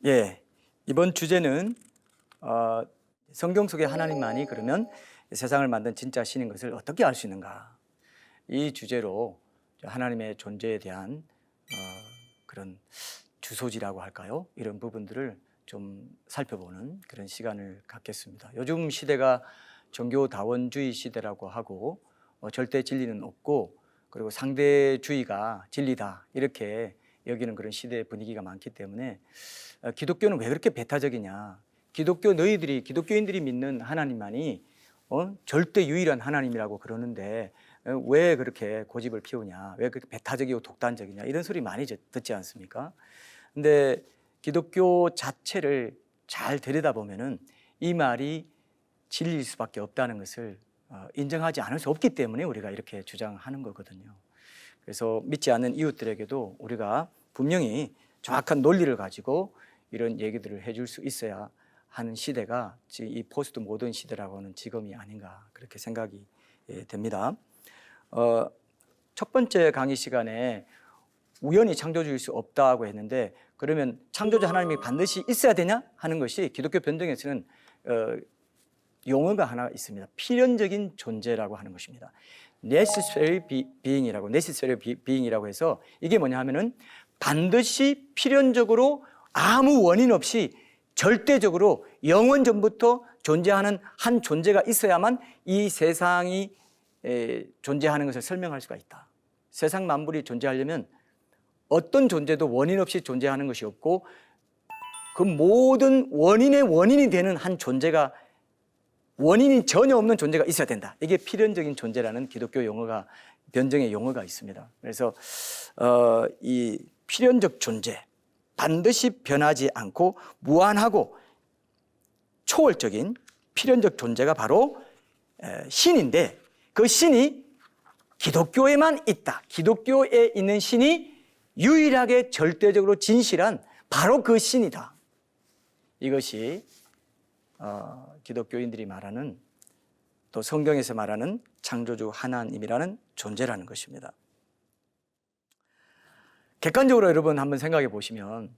예, 이번 주제는 성경 속의 하나님만이 그러면 세상을 만든 진짜 신인 것을 어떻게 알 수 있는가, 이 주제로 하나님의 존재에 대한 그런 주소지라고 할까요? 이런 부분들을 좀 살펴보는 그런 시간을 갖겠습니다. 요즘 시대가 종교다원주의 시대라고 하고 절대 진리는 없고, 그리고 상대주의가 진리다 이렇게 여기는 그런 시대의 분위기가 많기 때문에 기독교는 왜 그렇게 배타적이냐, 기독교인들이 믿는 하나님만이 절대 유일한 하나님이라고 그러는데 왜 그렇게 고집을 피우냐, 왜 그렇게 배타적이고 독단적이냐, 이런 소리 많이 듣지 않습니까? 근데 기독교 자체를 잘 들여다보면은 이 말이 진리일 수밖에 없다는 것을 인정하지 않을 수 없기 때문에 우리가 이렇게 주장하는 거거든요. 그래서 믿지 않는 이웃들에게도 우리가 분명히 정확한 논리를 가지고 이런 얘기들을 해줄 수 있어야 하는 시대가 이 포스트 모던 시대라고 하는 지금이 아닌가, 그렇게 생각이 됩니다. 첫 번째 강의 시간에 우연히 창조주일 수 없다고 했는데, 그러면 창조주 하나님이 반드시 있어야 되냐 하는 것이 기독교 변증에서는 용어가 하나 있습니다. 필연적인 존재라고 하는 것입니다. necessary being이라고 해서 이게 뭐냐 하면은 반드시 필연적으로 아무 원인 없이 절대적으로 영원 전부터 존재하는 한 존재가 있어야만 이 세상이 존재하는 것을 설명할 수가 있다. 세상 만물이 존재하려면 어떤 존재도 원인 없이 존재하는 것이 없고, 그 모든 원인의 원인이 되는 한 존재가, 원인이 전혀 없는 존재가 있어야 된다. 이게 필연적인 존재라는 기독교 용어가, 변증의 용어가 있습니다. 그래서 이 필연적 존재, 반드시 변하지 않고 무한하고 초월적인 필연적 존재가 바로 신인데, 그 신이 기독교에만 있다. 기독교에 있는 신이 유일하게 절대적으로 진실한 바로 그 신이다. 이것이 기독교인들이 말하는, 또 성경에서 말하는 창조주 하나님이라는 존재라는 것입니다. 객관적으로 여러분 한번 생각해 보시면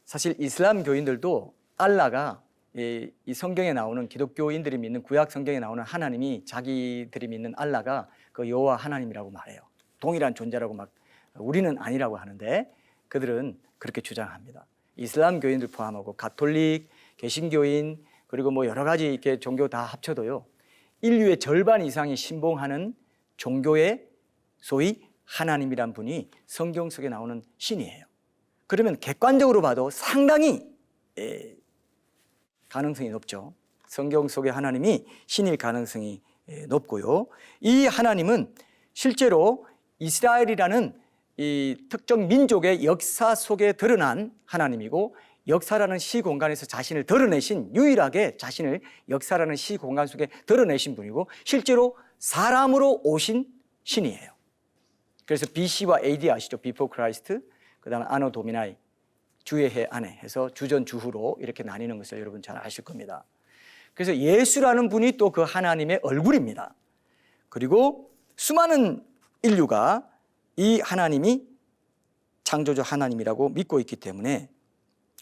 사실 이슬람 교인들도 알라가 이 성경에 나오는, 기독교인들이 믿는 구약 성경에 나오는 하나님이, 자기들이 믿는 알라가 그 여호와 하나님이라고 말해요. 동일한 존재라고 막 우리는 아니라고 하는데 그들은 그렇게 주장합니다. 이슬람 교인들 포함하고 가톨릭, 개신교인, 그리고 뭐 여러 가지 이렇게 종교 다 합쳐도요, 인류의 절반 이상이 신봉하는 종교의 소위 하나님이란 분이 성경 속에 나오는 신이에요. 그러면 객관적으로 봐도 상당히 가능성이 높죠. 성경 속의 하나님이 신일 가능성이 높고요. 이 하나님은 실제로 이스라엘이라는 이 특정 민족의 역사 속에 드러난 하나님이고, 역사라는 시공간에서 자신을 드러내신, 유일하게 자신을 역사라는 시공간 속에 드러내신 분이고, 실제로 사람으로 오신 신이에요. 그래서 BC와 AD 아시죠? Before Christ, 그 다음에 아노 도미나이, 주의 해 안에 해서 주전 주후로 이렇게 나뉘는 것을 여러분 잘 아실 겁니다. 그래서 예수라는 분이 또 그 하나님의 얼굴입니다. 그리고 수많은 인류가 이 하나님이 창조주 하나님이라고 믿고 있기 때문에,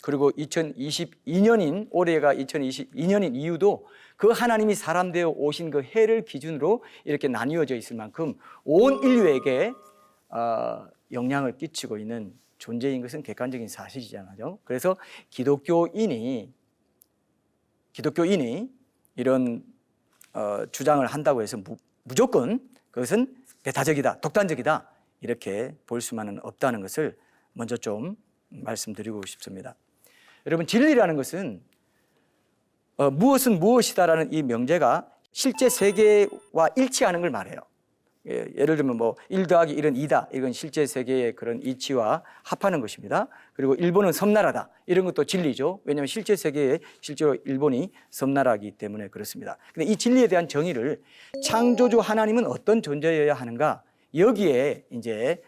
그리고 2022년인 올해가 2022년인 이유도 그 하나님이 사람 되어 오신 그 해를 기준으로 이렇게 나뉘어져 있을 만큼 온 인류에게 영향을 끼치고 있는 존재인 것은 객관적인 사실이잖아요. 그래서 기독교인이 이런 주장을 한다고 해서 무조건 그것은 배타적이다, 독단적이다, 이렇게 볼 수만은 없다는 것을 먼저 좀 말씀드리고 싶습니다. 여러분, 진리라는 것은 무엇은 무엇이다라는 이 명제가 실제 세계와 일치하는 걸 말해요. 예를 들면 뭐 1 더하기 1은 2다, 이건 실제 세계의 그런 이치와 합하는 것입니다. 그리고 일본은 섬나라다, 이런 것도 진리죠. 왜냐하면 실제 세계에 실제로 일본이 섬나라이기 때문에 그렇습니다. 근데 이 진리에 대한 정의를, 창조주 하나님은 어떤 존재여야 하는가, 여기에 이제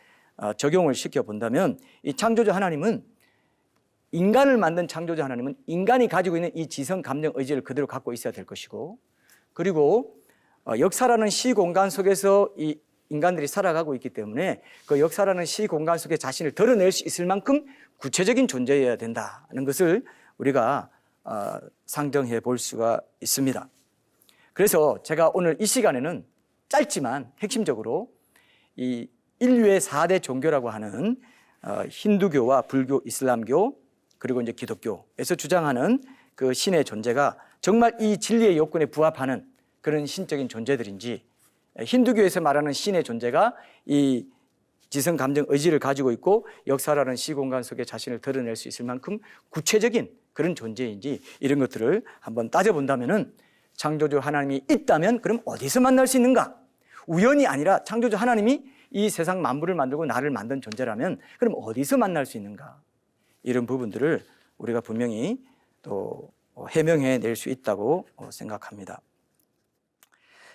적용을 시켜 본다면, 이 창조주 하나님은, 인간을 만든 창조주 하나님은 인간이 가지고 있는 이 지성, 감정, 의지를 그대로 갖고 있어야 될 것이고, 그리고 역사라는 시공간 속에서 이 인간들이 살아가고 있기 때문에 그 역사라는 시 공간 속에 자신을 드러낼 수 있을 만큼 구체적인 존재여야 된다는 것을 우리가 상정해 볼 수가 있습니다. 그래서 제가 오늘 이 시간에는 짧지만 핵심적으로 이 인류의 4대 종교라고 하는 힌두교와 불교, 이슬람교 그리고 이제 기독교에서 주장하는 그 신의 존재가 정말 이 진리의 요건에 부합하는 그런 신적인 존재들인지, 힌두교에서 말하는 신의 존재가 이 지성, 감정, 의지를 가지고 있고 역사라는 시공간 속에 자신을 드러낼 수 있을 만큼 구체적인 그런 존재인지, 이런 것들을 한번 따져본다면은 창조주 하나님이 있다면 그럼 어디서 만날 수 있는가? 우연이 아니라 창조주 하나님이 이 세상 만물을 만들고 나를 만든 존재라면 그럼 어디서 만날 수 있는가? 이런 부분들을 우리가 분명히 또 해명해 낼 수 있다고 생각합니다.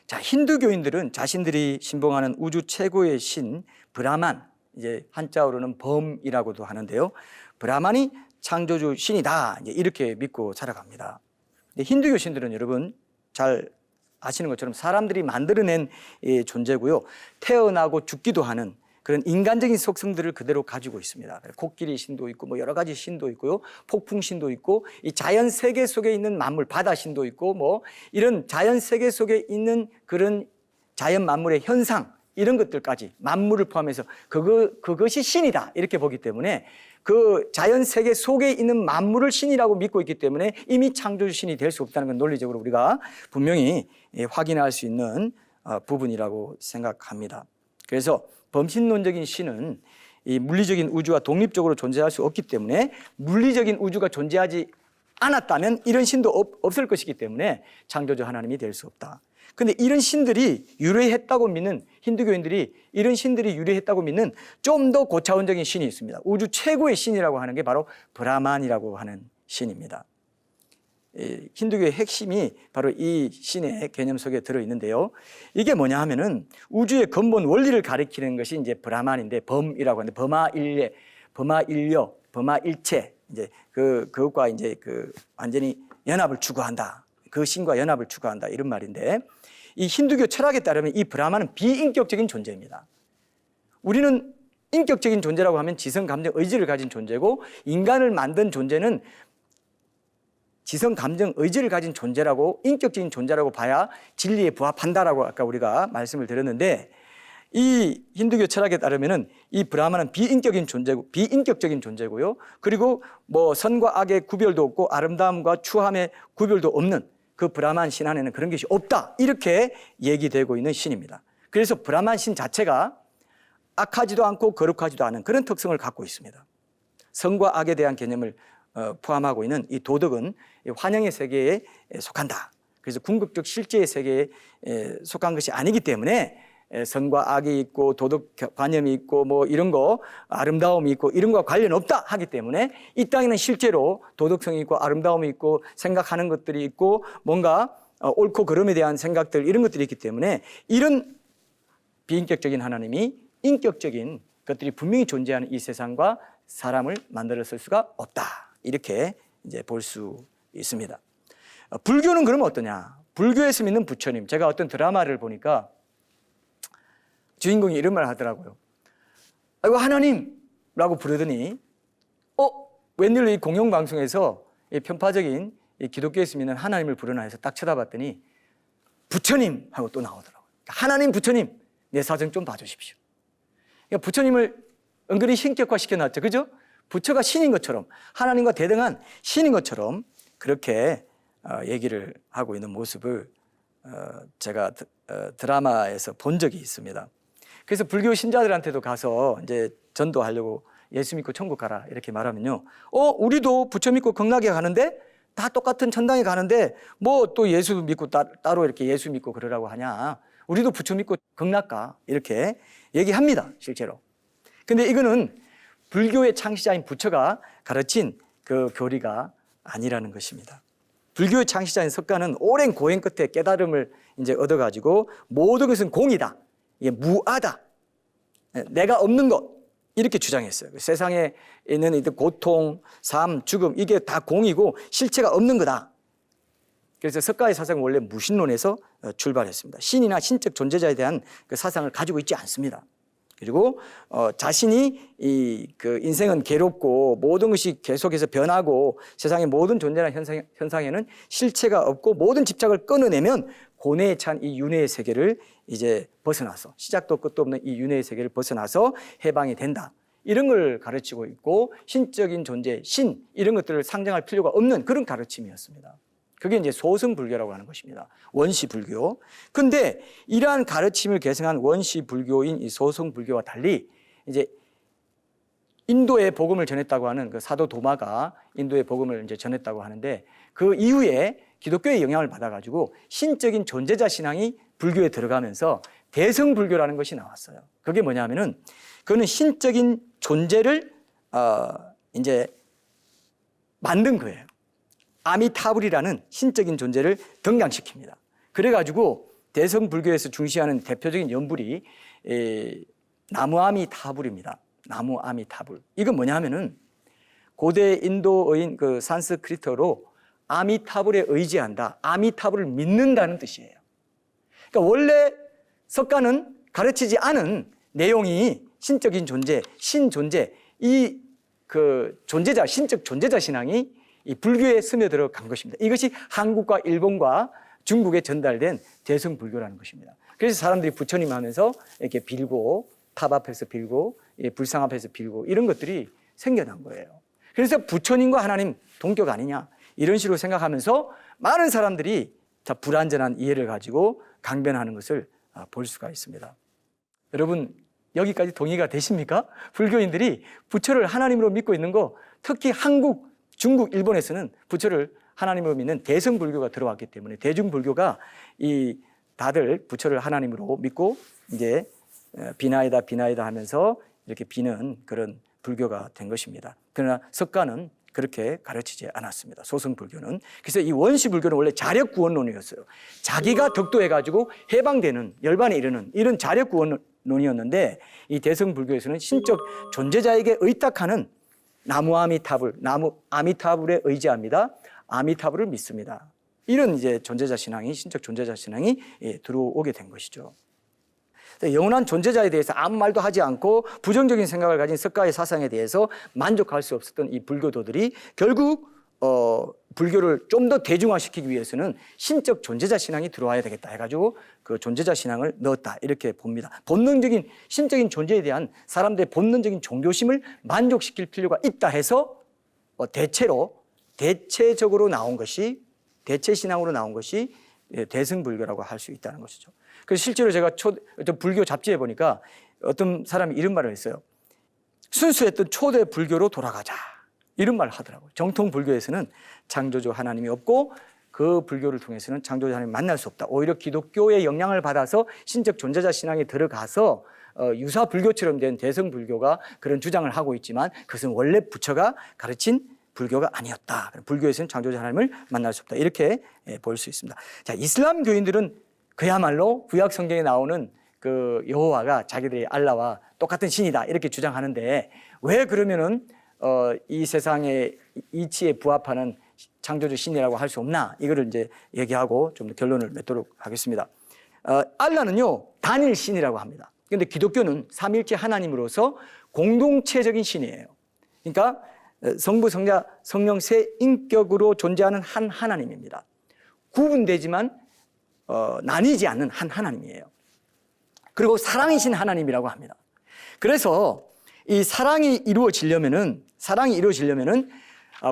자, 힌두교인들은 자신들이 신봉하는 우주 최고의 신 브라만, 이제 한자어로는 범이라고도 하는데요. 브라만이 창조주 신이다, 이제 이렇게 믿고 살아갑니다. 근데 힌두교 신들은 여러분 잘 아시는 것처럼 사람들이 만들어낸 존재고요. 태어나고 죽기도 하는 그런 인간적인 속성들을 그대로 가지고 있습니다. 코끼리 신도 있고 뭐 여러 가지 신도 있고요. 폭풍 신도 있고 이 자연 세계 속에 있는 만물, 바다 신도 있고 뭐 이런 자연 세계 속에 있는 그런 자연 만물의 현상, 이런 것들까지 만물을 포함해서 그것이 신이다 이렇게 보기 때문에 그 자연 세계 속에 있는 만물을 신이라고 믿고 있기 때문에 이미 창조주 신이 될 수 없다는 건 논리적으로 우리가 분명히 확인할 수 있는 부분이라고 생각합니다. 그래서 범신론적인 신은 이 물리적인 우주와 독립적으로 존재할 수 없기 때문에, 물리적인 우주가 존재하지 않았다면 이런 신도 없을 것이기 때문에 창조주 하나님이 될 수 없다. 그런데 이런 신들이 유래했다고 믿는 힌두교인들이, 이런 신들이 유래했다고 믿는 좀 더 고차원적인 신이 있습니다. 우주 최고의 신이라고 하는 게 바로 브라만이라고 하는 신입니다. 힌두교의 핵심이 바로 이 신의 개념 속에 들어있는데요. 이게 뭐냐 하면은 우주의 근본 원리를 가리키는 것이 이제 브라만인데, 범이라고 하는데 범하일려, 범하일체, 이제 그것과 이제 완전히 연합을 추구한다. 그 신과 연합을 추구한다, 이런 말인데, 이 힌두교 철학에 따르면 이 브라만은 비인격적인 존재입니다. 우리는 인격적인 존재라고 하면 지성, 감정, 의지를 가진 존재고, 인간을 만든 존재는 지성, 감정, 의지를 가진 존재라고, 인격적인 존재라고 봐야 진리에 부합한다라고 아까 우리가 말씀을 드렸는데, 이 힌두교 철학에 따르면은 이 브라만은 비인격적인 존재고요. 그리고 뭐 선과 악의 구별도 없고 아름다움과 추함의 구별도 없는 그 브라만 신 안에는 그런 것이 없다, 이렇게 얘기되고 있는 신입니다. 그래서 브라만 신 자체가 악하지도 않고 거룩하지도 않은 그런 특성을 갖고 있습니다. 선과 악에 대한 개념을 포함하고 있는 이 도덕은 환영의 세계에 속한다. 그래서 궁극적 실제의 세계에 속한 것이 아니기 때문에 선과 악이 있고 도덕 관념이 있고 뭐 이런 거, 아름다움이 있고 이런 거와 관련 없다 하기 때문에 이 땅에는 실제로 도덕성이 있고 아름다움이 있고 생각하는 것들이 있고 뭔가 옳고 그름에 대한 생각들, 이런 것들이 있기 때문에 이런 비인격적인 하나님이 인격적인 것들이 분명히 존재하는 이 세상과 사람을 만들었을 수가 없다, 이렇게 이제 볼 수 있습니다. 불교는 그러면 어떠냐? 불교에서 믿는 부처님, 제가 어떤 드라마를 보니까 주인공이 이런 말 하더라고요. 아이고 하나님라고 부르더니 웬일로 이 공영방송에서 이 편파적인 이 기독교에서 믿는 하나님을 부르나 해서 딱 쳐다봤더니 부처님 하고 또 나오더라고요. 하나님, 부처님, 내 사정 좀 봐주십시오. 그러니까 부처님을 은근히 신격화시켜놨죠. 그죠? 부처가 신인 것처럼, 하나님과 대등한 신인 것처럼 그렇게 얘기를 하고 있는 모습을 제가 드라마에서 본 적이 있습니다. 그래서 불교 신자들한테도 가서 이제 전도하려고 예수 믿고 천국 가라 이렇게 말하면요, 우리도 부처 믿고 극락에 가는데 다 똑같은 천당에 가는데 뭐 또 예수 믿고 따로 이렇게 예수 믿고 그러라고 하냐, 우리도 부처 믿고 극락 가, 이렇게 얘기합니다, 실제로. 근데 이거는 불교의 창시자인 부처가 가르친 그 교리가 아니라는 것입니다. 불교의 창시자인 석가는 오랜 고행 끝에 깨달음을 이제 얻어가지고 모든 것은 공이다, 이게 무아다, 내가 없는 것, 이렇게 주장했어요. 세상에 있는 고통, 삶, 죽음, 이게 다 공이고 실체가 없는 거다. 그래서 석가의 사상은 원래 무신론에서 출발했습니다. 신이나 신적 존재자에 대한 그 사상을 가지고 있지 않습니다. 그리고 자신이 그 인생은 괴롭고 모든 것이 계속해서 변하고 세상의 모든 존재나 현상에는 실체가 없고 모든 집착을 끊어내면 고뇌에 찬 이 윤회의 세계를 이제 벗어나서 시작도 끝도 없는 이 윤회의 세계를 벗어나서 해방이 된다. 이런 걸 가르치고 있고 신적인 존재, 신 이런 것들을 상정할 필요가 없는 그런 가르침이었습니다. 그게 이제 소승불교라고 하는 것입니다. 원시불교. 근데 이러한 가르침을 계승한 원시불교인 이 소승불교와 달리 이제 인도에 복음을 전했다고 하는 그 사도 도마가 인도에 복음을 이제 전했다고 하는데 그 이후에 기독교의 영향을 받아가지고 신적인 존재자 신앙이 불교에 들어가면서 대성불교라는 것이 나왔어요. 그게 뭐냐면은 그거는 신적인 존재를 이제 만든 거예요. 아미타불이라는 신적인 존재를 등장시킵니다. 그래가지고 대성불교에서 중시하는 대표적인 연불이 나무아미타불입니다. 나무아미타불. 이건 뭐냐면은 고대 인도어인 그 산스크리트어로 아미타불에 의지한다. 아미타불을 믿는다는 뜻이에요. 그러니까 원래 석가는 가르치지 않은 내용이 신적인 존재, 신존재, 이 그 존재자, 신적 존재자 신앙이 이 불교에 스며들어 간 것입니다. 이것이 한국과 일본과 중국에 전달된 대성불교라는 것입니다. 그래서 사람들이 부처님 하면서 이렇게 빌고 탑 앞에서 빌고 불상 앞에서 빌고 이런 것들이 생겨난 거예요. 그래서 부처님과 하나님 동격 아니냐 이런 식으로 생각하면서 많은 사람들이 다 불완전한 이해를 가지고 강변하는 것을 볼 수가 있습니다. 여러분 여기까지 동의가 되십니까? 불교인들이 부처를 하나님으로 믿고 있는 거 특히 한국, 중국, 일본에서는 부처를 하나님으로 믿는 대성불교가 들어왔기 때문에 대중불교가 이 다들 부처를 하나님으로 믿고 이제 비나이다 비나이다 하면서 이렇게 비는 그런 불교가 된 것입니다. 그러나 석가는 그렇게 가르치지 않았습니다. 소승불교는. 그래서 이 원시불교는 원래 자력구원론이었어요. 자기가 덕도해가지고 해방되는 열반에 이르는 이런 자력구원론이었는데 이 대성불교에서는 신적 존재자에게 의탁하는 나무아미타불, 아미타불에 의지합니다. 아미타불을 믿습니다. 이런 이제 존재자 신앙이 신적 존재자 신앙이 들어오게 된 것이죠. 영원한 존재자에 대해서 아무 말도 하지 않고 부정적인 생각을 가진 석가의 사상에 대해서 만족할 수 없었던 이 불교도들이 결국 불교를 좀 더 대중화시키기 위해서는 신적 존재자 신앙이 들어와야 되겠다 해가지고 그 존재자 신앙을 넣었다 이렇게 봅니다. 본능적인 신적인 존재에 대한 사람들의 본능적인 종교심을 만족시킬 필요가 있다 해서 대체적으로 나온 것이 대체 신앙으로 나온 것이 대승불교라고 할 수 있다는 것이죠. 그래서 실제로 제가 어떤 불교 잡지에 보니까 어떤 사람이 이런 말을 했어요. 순수했던 초대 불교로 돌아가자. 이런 말을 하더라고요. 정통 불교에서는 창조주 하나님이 없고 그 불교를 통해서는 창조주 하나님을 만날 수 없다. 오히려 기독교의 영향을 받아서 신적 존재자 신앙에 들어가서 유사 불교처럼 된 대성불교가 그런 주장을 하고 있지만 그것은 원래 부처가 가르친 불교가 아니었다. 불교에서는 창조주 하나님을 만날 수 없다. 이렇게 볼 수 있습니다. 자, 이슬람 교인들은 그야말로 구약 성경에 나오는 그 여호와가 자기들의 알라와 똑같은 신이다 이렇게 주장하는데 왜 그러면은 이 세상의 이치에 부합하는 창조주 신이라고 할 수 없나 이거를 이제 얘기하고 좀 더 결론을 맺도록 하겠습니다. 알라는요 단일 신이라고 합니다. 그런데 기독교는 삼일체 하나님으로서 공동체적인 신이에요. 그러니까 성부, 성자, 성령 세 인격으로 존재하는 한 하나님입니다. 구분되지만 나뉘지 않는 한 하나님이에요. 그리고 사랑이신 하나님이라고 합니다. 그래서 이 사랑이 이루어지려면은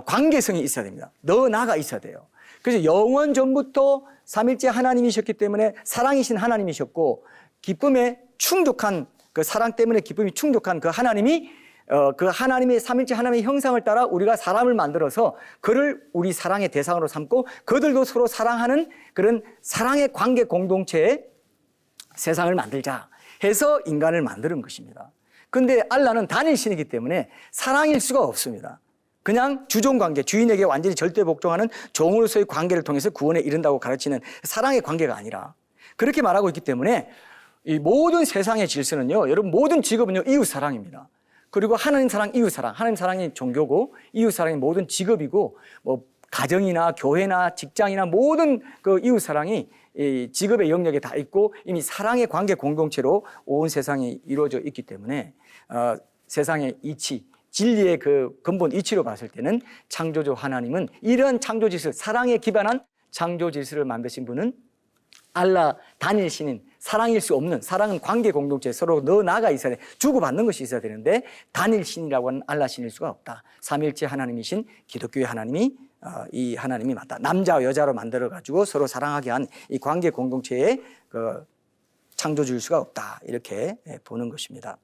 관계성이 있어야 됩니다. 너 나가 있어야 돼요. 그래서 영원 전부터 삼일째 하나님이셨기 때문에 사랑이신 하나님이셨고 기쁨에 충족한 그 사랑 때문에 기쁨이 충족한 그 하나님이 그 하나님의 삼일째 하나님의 형상을 따라 우리가 사람을 만들어서 그를 우리 사랑의 대상으로 삼고 그들도 서로 사랑하는 그런 사랑의 관계 공동체의 세상을 만들자 해서 인간을 만드는 것입니다. 그런데 알라는 단일신이기 때문에 사랑일 수가 없습니다. 그냥 주종관계, 주인에게 완전히 절대 복종하는 종으로서의 관계를 통해서 구원에 이른다고 가르치는 사랑의 관계가 아니라 그렇게 말하고 있기 때문에 이 모든 세상의 질서는요, 여러분 모든 직업은요 이웃 사랑입니다. 그리고 하나님 사랑, 이웃 사랑, 하나님 사랑이 종교고 이웃 사랑이 모든 직업이고 뭐 가정이나 교회나 직장이나 모든 그 이웃 사랑이 이 직업의 영역에 다 있고 이미 사랑의 관계 공동체로 온 세상이 이루어져 있기 때문에 세상의 이치, 진리의 그 근본 이치로 봤을 때는 창조주 하나님은 이런 창조 질서, 사랑에 기반한 창조 질서를 만드신 분은 알라 단일 신인, 사랑일 수 없는, 사랑은 관계 공동체 서로 너 나가 있어야 돼. 주고받는 것이 있어야 되는데 단일 신이라고 하는 알라 신일 수가 없다. 삼일체 하나님이신 기독교의 하나님이 이 하나님이 맞다. 남자와 여자로 만들어 가지고 서로 사랑하게 한 이 관계 공동체의 그 창조 질서가 없다. 이렇게 보는 것입니다.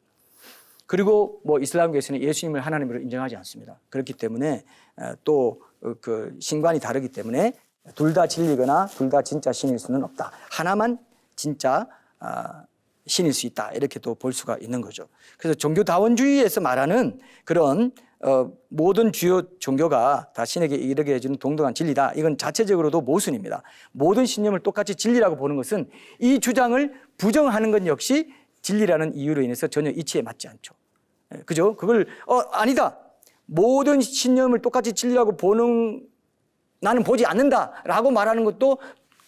그리고 뭐 이슬람교에서는 예수님을 하나님으로 인정하지 않습니다. 그렇기 때문에 또 그 신관이 다르기 때문에 둘 다 진리거나 둘 다 진짜 신일 수는 없다. 하나만 진짜 신일 수 있다. 이렇게 또 볼 수가 있는 거죠. 그래서 종교다원주의에서 말하는 그런 모든 주요 종교가 다 신에게 이르게 해주는 동등한 진리다. 이건 자체적으로도 모순입니다. 모든 신념을 똑같이 진리라고 보는 것은 이 주장을 부정하는 것 역시 진리라는 이유로 인해서 전혀 이치에 맞지 않죠. 그죠? 그걸 아니다. 모든 신념을 똑같이 진리라고 보는 나는 보지 않는다라고 말하는 것도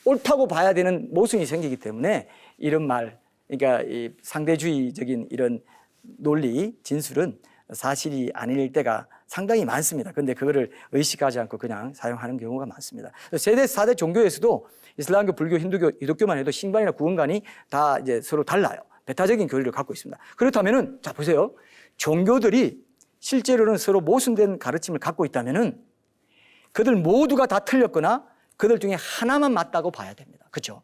옳다고 봐야 되는 모순이 생기기 때문에 이런 말, 그러니까 이 상대주의적인 이런 논리, 진술은 사실이 아닐 때가 상당히 많습니다. 그런데 그거를 의식하지 않고 그냥 사용하는 경우가 많습니다. 세대 4대 종교에서도 이슬람교, 불교, 힌두교, 기독교만 해도 신관이나 구원관이 다 이제 서로 달라요. 배타적인 교리를 갖고 있습니다. 그렇다면은 자 보세요. 종교들이 실제로는 서로 모순된 가르침을 갖고 있다면은 그들 모두가 다 틀렸거나 그들 중에 하나만 맞다고 봐야 됩니다. 그렇죠?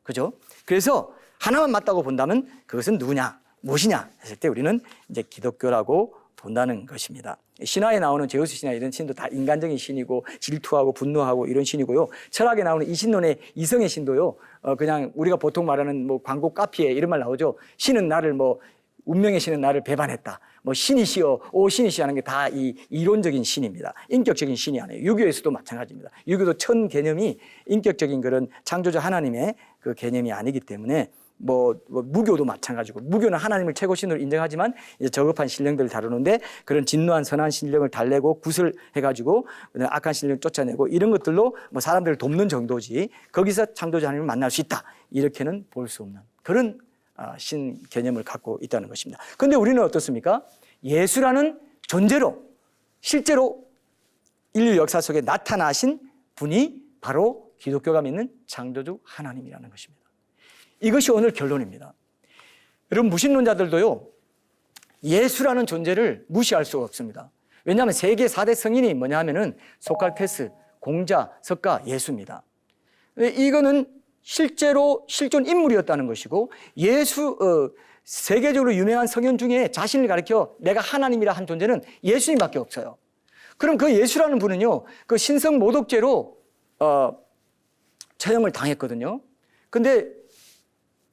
그죠? 그래서 하나만 맞다고 본다면 그것은 누구냐, 무엇이냐 했을 때 우리는 이제 기독교라고 본다는 것입니다. 신화에 나오는 제우스 신화 이런 신도 다 인간적인 신이고 질투하고 분노하고 이런 신이고요. 철학에 나오는 이신론의 이성의 신도요. 그냥 우리가 보통 말하는 뭐 광고 카피에 이런 말 나오죠. 신은 나를 뭐 운명의 신은 나를 배반했다. 뭐 신이시여, 오 신이시 하는 게 다 이 이론적인 신입니다. 인격적인 신이 아니에요. 유교에서도 마찬가지입니다. 유교도 천 개념이 인격적인 그런 창조자 하나님의 그 개념이 아니기 때문에 뭐 무교도 마찬가지고 무교는 하나님을 최고 신으로 인정하지만 이제 저급한 신령들을 다루는데 그런 진노한 선한 신령을 달래고 구슬해가지고 악한 신령을 쫓아내고 이런 것들로 뭐 사람들을 돕는 정도지 거기서 창조자 하나님을 만날 수 있다 이렇게는 볼 수 없는 그런 신 개념을 갖고 있다는 것입니다. 그런데 우리는 어떻습니까? 예수라는 존재로 실제로 인류 역사 속에 나타나신 분이 바로 기독교가 믿는 창조주 하나님이라는 것입니다. 이것이 오늘 결론입니다. 여러분 무신론자들도요. 예수라는 존재를 무시할 수가 없습니다. 왜냐하면 세계 4대 성인이 뭐냐 하면은 소크라테스, 공자, 석가, 예수입니다. 이거는 실제로 실존 인물이었다는 것이고 세계적으로 유명한 성인 중에 자신을 가리켜 내가 하나님이라 한 존재는 예수님밖에 없어요. 그럼 그 예수라는 분은요. 그 신성 모독죄로 처형을 당했거든요. 근데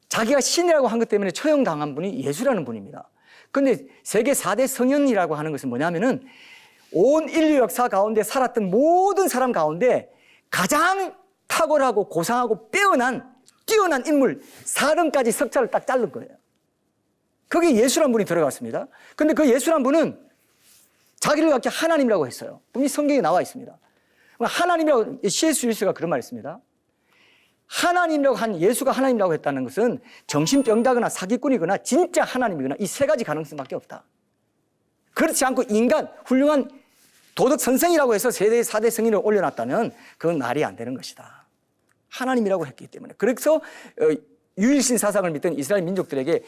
자기가 신이라고 한 것 때문에 처형당한 분이 예수라는 분입니다. 그런데 세계 4대 성인이라고 하는 것은 뭐냐면은 온 인류 역사 가운데 살았던 모든 사람 가운데 가장 탁월하고 고상하고 뛰어난 인물 4등까지 석자를 딱 자른 거예요. 거기에 예수란 분이 들어갔습니다. 그런데 그 예수란 분은 자기를 갖게 하나님이라고 했어요. 분명히 성경에 나와 있습니다. 하나님이라고 C.S. 루이스가 그런 말을 했습니다. 하나님이라고 한 예수가 하나님이라고 했다는 것은 정신병자거나 사기꾼이거나 진짜 하나님이거나 이 세 가지 가능성밖에 없다. 그렇지 않고 인간 훌륭한 도덕 선생이라고 해서 세대 4대 성인을 올려놨다면 그건 말이 안 되는 것이다. 하나님이라고 했기 때문에. 그래서 유일신 사상을 믿던 이스라엘 민족들에게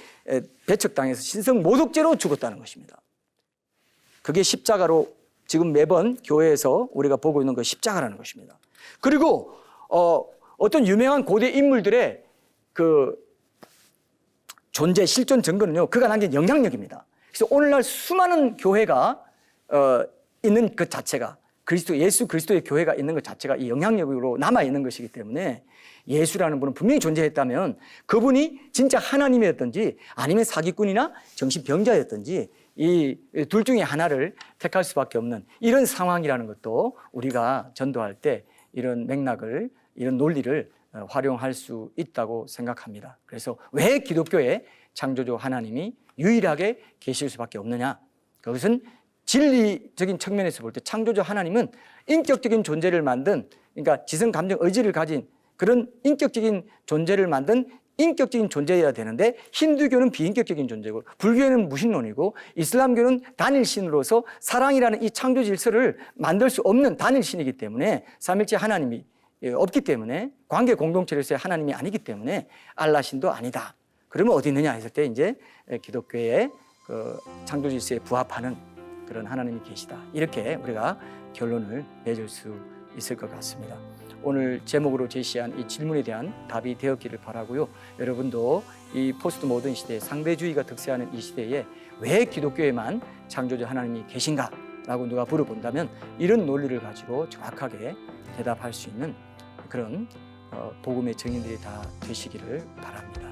배척당해서 신성 모독죄로 죽었다는 것입니다. 그게 십자가로 지금 매번 교회에서 우리가 보고 있는 그 십자가라는 것입니다. 그리고 어떤 유명한 고대 인물들의 그 존재 실존 증거는요. 그가 남긴 영향력입니다. 그래서 오늘날 수많은 교회가 있는 것 자체가 예수 그리스도의 교회가 있는 것 자체가 이 영향력으로 남아있는 것이기 때문에 예수라는 분은 분명히 존재했다면 그분이 진짜 하나님이었든지 아니면 사기꾼이나 정신병자였든지 이 둘 중에 하나를 택할 수밖에 없는 이런 상황이라는 것도 우리가 전도할 때 이런 맥락을 이런 논리를 활용할 수 있다고 생각합니다. 그래서 왜 기독교에 창조주 하나님이 유일하게 계실 수밖에 없느냐? 그것은 진리적인 측면에서 볼 때 창조주 하나님은 인격적인 존재를 만든, 그러니까 지성, 감정, 의지를 가진 그런 인격적인 존재를 만든 인격적인 존재여야 되는데, 힌두교는 비인격적인 존재고 불교는 무신론이고 이슬람교는 단일신으로서 사랑이라는 이 창조 질서를 만들 수 없는 단일신이기 때문에, 삼일체 하나님이 없기 때문에, 관계 공동체로서의 하나님이 아니기 때문에 알라신도 아니다. 그러면 어디 있느냐 했을 때 이제 기독교의 그 창조 질서에 부합하는 그런 하나님이 계시다. 이렇게 우리가 결론을 내줄 수 있을 것 같습니다. 오늘 제목으로 제시한 이 질문에 대한 답이 되었기를 바라고요. 여러분도 이 포스트 모던 시대에 상대주의가 득세하는 이 시대에 왜 기독교에만 창조주 하나님이 계신가? 라고 누가 물어본다면 이런 논리를 가지고 정확하게 대답할 수 있는 그런 복음의 증인들이 다 되시기를 바랍니다.